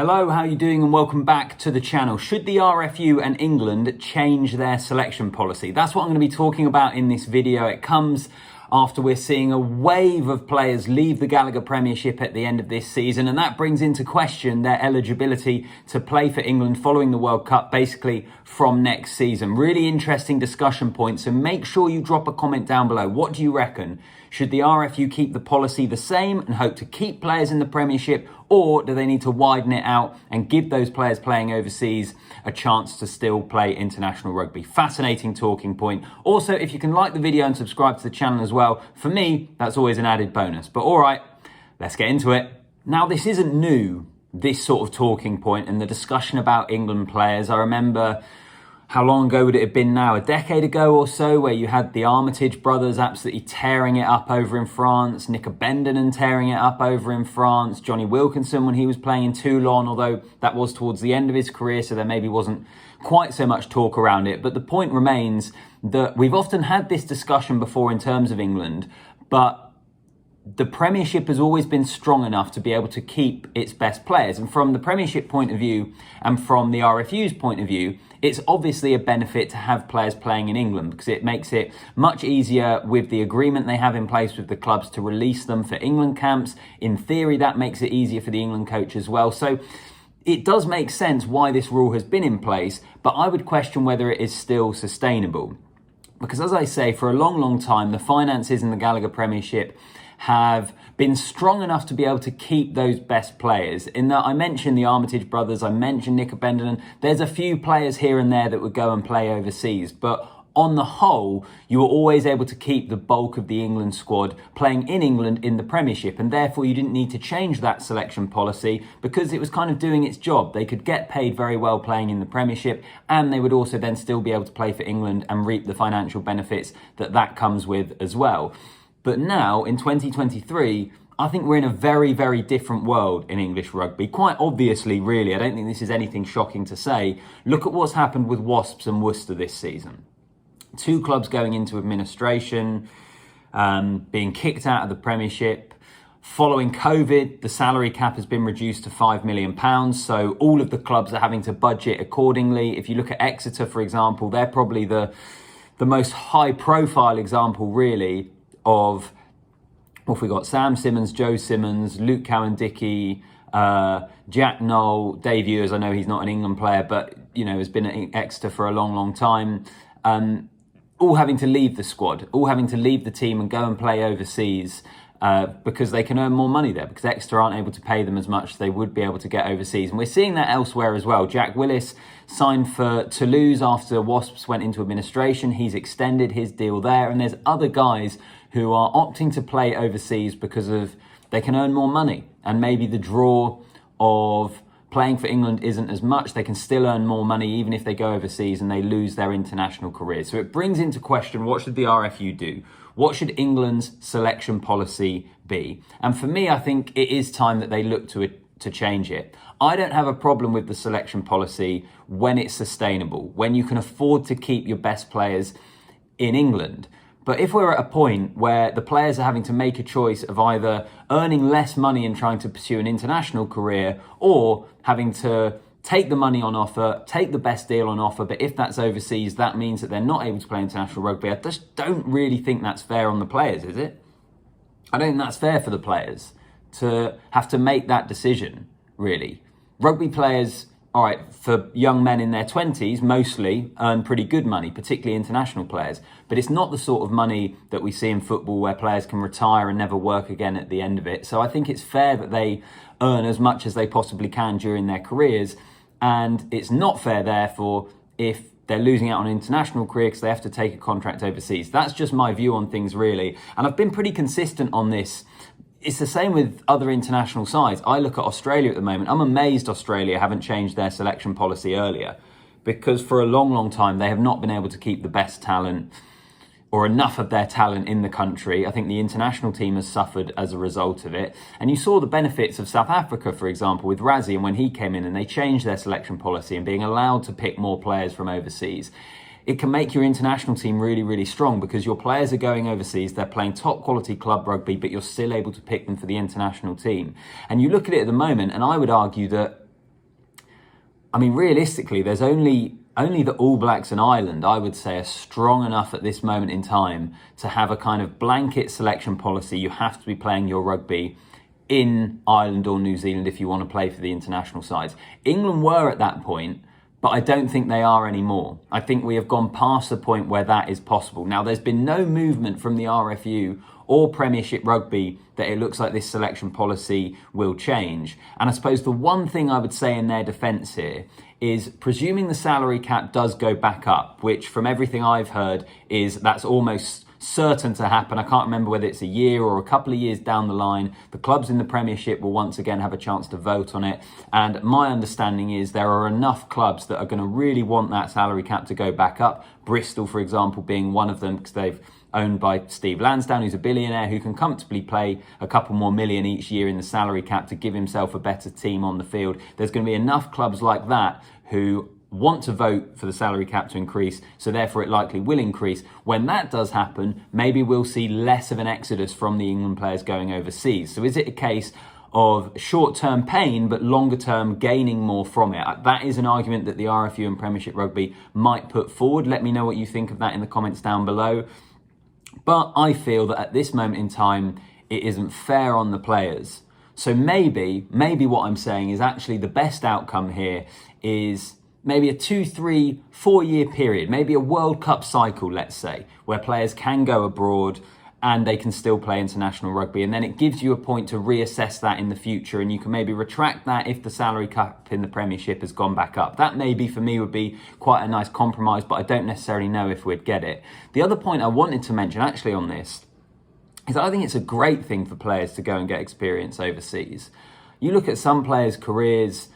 Hello, how are you doing, and welcome back to the channel. Should the RFU and England change their selection policy? That's what I'm going to be talking about in this video. It comes after we're seeing a wave of players leave the Gallagher Premiership at the end of this season, and that brings into question their eligibility to play for England following the World Cup, basically from next season. Really interesting discussion point, so make sure you drop a comment down below. What do you reckon? Should the RFU keep the policy the same and hope to keep players in the Premiership, or do they need to widen it out and give those players playing overseas a chance to still play international rugby? Fascinating talking point. Also, if you can like the video and subscribe to the channel as well, for me, that's always an added bonus. But all right, let's get into it. Now, this isn't new, this sort of talking point and the discussion about England players. I remember, how long ago would it have been now? A decade ago or so, where you had the Armitage brothers absolutely tearing it up over in France, Nick Bendenen tearing it up over in France, Johnny Wilkinson when he was playing in Toulon, although that was towards the end of his career, so there maybe wasn't quite so much talk around it. But the point remains that we've often had this discussion before in terms of England, but the Premiership has always been strong enough to be able to keep its best players. And from the Premiership point of view and from the RFU's point of view, it's obviously a benefit to have players playing in England because it makes it much easier with the agreement they have in place with the clubs to release them for England camps. In theory, that makes it easier for the England coach as well. So it does make sense why this rule has been in place, but I would question whether it is still sustainable. Because as I say, for a long, long time, the finances in the Gallagher Premiership have been strong enough to be able to keep those best players. In that, I mentioned the Armitage brothers, I mentioned Nick Bendenen. There's a few players here and there that would go and play overseas, but on the whole, you were always able to keep the bulk of the England squad playing in England in the Premiership, and therefore you didn't need to change that selection policy because it was kind of doing its job. They could get paid very well playing in the Premiership, and they would also then still be able to play for England and reap the financial benefits that comes with as well. But now, in 2023, I think we're in a very, very different world in English rugby. Quite obviously, really, I don't think this is anything shocking to say. Look at what's happened with Wasps and Worcester this season. Two clubs going into administration, being kicked out of the Premiership. Following COVID, the salary cap has been reduced to £5 million, so all of the clubs are having to budget accordingly. If you look at Exeter, for example, they're probably the most high-profile example, really, of what we got: Sam Simmons, Joe Simmons, Luke Cowan-Dickie, Jack Knoll, Dave Ewers. I know he's not an England player, but has been at Exeter for a long, long time. All having to leave the squad, all having to leave the team and go and play overseas because they can earn more money there, because Exeter aren't able to pay them as much as they would be able to get overseas. And we're seeing that elsewhere as well. Jack Willis signed for Toulouse after Wasps went into administration. He's extended his deal there. And there's other guys who are opting to play overseas because they can earn more money. And maybe the draw of playing for England isn't as much. They can still earn more money even if they go overseas and they lose their international career. So it brings into question, what should the RFU do? What should England's selection policy be? And for me, I think it is time that they look to change it. I don't have a problem with the selection policy when it's sustainable, when you can afford to keep your best players in England. But if we're at a point where the players are having to make a choice of either earning less money and trying to pursue an international career, or having to take the money on offer, take the best deal on offer, but if that's overseas, that means that they're not able to play international rugby, I just don't really think that's fair on the players, is it? I don't think that's fair for the players to have to make that decision, really. Rugby players, all right, for young men in their 20s, mostly earn pretty good money, particularly international players. But it's not the sort of money that we see in football where players can retire and never work again at the end of it. So I think it's fair that they earn as much as they possibly can during their careers. And it's not fair, therefore, if they're losing out on an international career because they have to take a contract overseas. That's just my view on things, really. And I've been pretty consistent on this. It's the same with other international sides. I look at Australia at the moment. I'm amazed Australia haven't changed their selection policy earlier, because for a long, long time, they have not been able to keep the best talent or enough of their talent in the country. I think the international team has suffered as a result of it. And you saw the benefits of South Africa, for example, with Rassie, and when he came in and they changed their selection policy and being allowed to pick more players from overseas. It can make your international team really, really strong because your players are going overseas, they're playing top quality club rugby, but you're still able to pick them for the international team. And you look at it at the moment, and I would argue that I mean, realistically, there's only the All Blacks and Ireland, I would say, are strong enough at this moment in time to have a kind of blanket selection policy. You have to be playing your rugby in Ireland or New Zealand if you want to play for the international sides. England were at that point, but I don't think they are anymore. I think we have gone past the point where that is possible. Now, there's been no movement from the RFU or Premiership Rugby that it looks like this selection policy will change. And I suppose the one thing I would say in their defence here is, presuming the salary cap does go back up, which from everything I've heard that's almost certain to happen. I can't remember whether it's a year or a couple of years down the line. The clubs in the Premiership will once again have a chance to vote on it. And my understanding is there are enough clubs that are going to really want that salary cap to go back up. Bristol, for example, being one of them, because they've owned by Steve Lansdowne, who's a billionaire who can comfortably play a couple more million each year in the salary cap to give himself a better team on the field. There's going to be enough clubs like that who want to vote for the salary cap to increase, so therefore it likely will increase. When that does happen, maybe we'll see less of an exodus from the England players going overseas. So is it a case of short-term pain, but longer-term gaining more from it? That is an argument that the RFU and Premiership Rugby might put forward. Let me know what you think of that in the comments down below. But I feel that at this moment in time, it isn't fair on the players. So maybe what I'm saying is actually the best outcome here is maybe a 2, 3, 4 year period, maybe a World Cup cycle, let's say, where players can go abroad and they can still play international rugby. And then it gives you a point to reassess that in the future, and you can maybe retract that if the salary cap in the Premiership has gone back up. That maybe for me would be quite a nice compromise, but I don't necessarily know if we'd get it. The other point I wanted to mention actually on this is I think it's a great thing for players to go and get experience overseas. You look at some players' careers,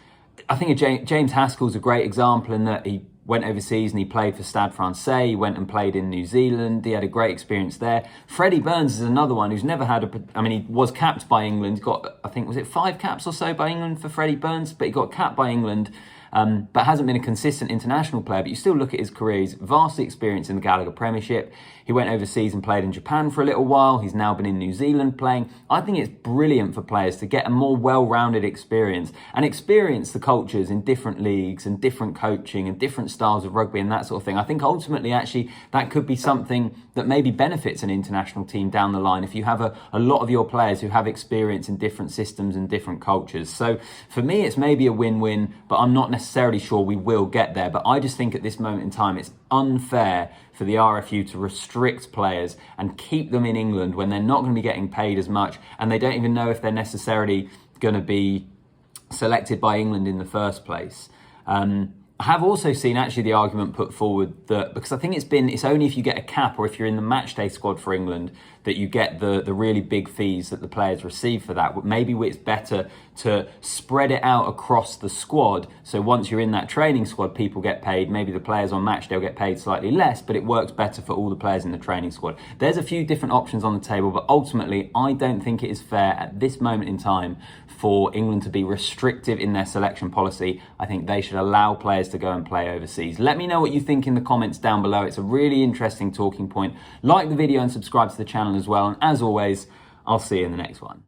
I think James Haskell's a great example in that he went overseas and he played for Stade Francais. He went and played in New Zealand. He had a great experience there. Freddie Burns is another one who's never had he was capped by England. Got, I think, was it 5 caps or so by England for Freddie Burns? But he got capped by England, but hasn't been a consistent international player. But you still look at his career, he's vastly experienced in the Gallagher Premiership. He went overseas and played in Japan for a little while. He's now been in New Zealand playing. I think it's brilliant for players to get a more well-rounded experience and experience the cultures in different leagues and different coaching and different styles of rugby and that sort of thing. I think ultimately, actually, that could be something that maybe benefits an international team down the line if you have a lot of your players who have experience in different systems and different cultures. So for me, it's maybe a win-win, but I'm not necessarily sure we will get there. But I just think at this moment in time, it's unfair for the RFU to restrict players and keep them in England when they're not going to be getting paid as much, and they don't even know if they're necessarily going to be selected by England in the first place. I have also seen actually the argument put forward that, because I think it's only if you get a cap or if you're in the matchday squad for England that you get the really big fees that the players receive for that. Maybe it's better to spread it out across the squad. So once you're in that training squad, people get paid. Maybe the players on matchday will get paid slightly less, but it works better for all the players in the training squad. There's a few different options on the table, but ultimately I don't think it is fair at this moment in time for England to be restrictive in their selection policy. I think they should allow players to go and play overseas. Let me know what you think in the comments down below. It's a really interesting talking point. Like the video and subscribe to the channel as well. And as always, I'll see you in the next one.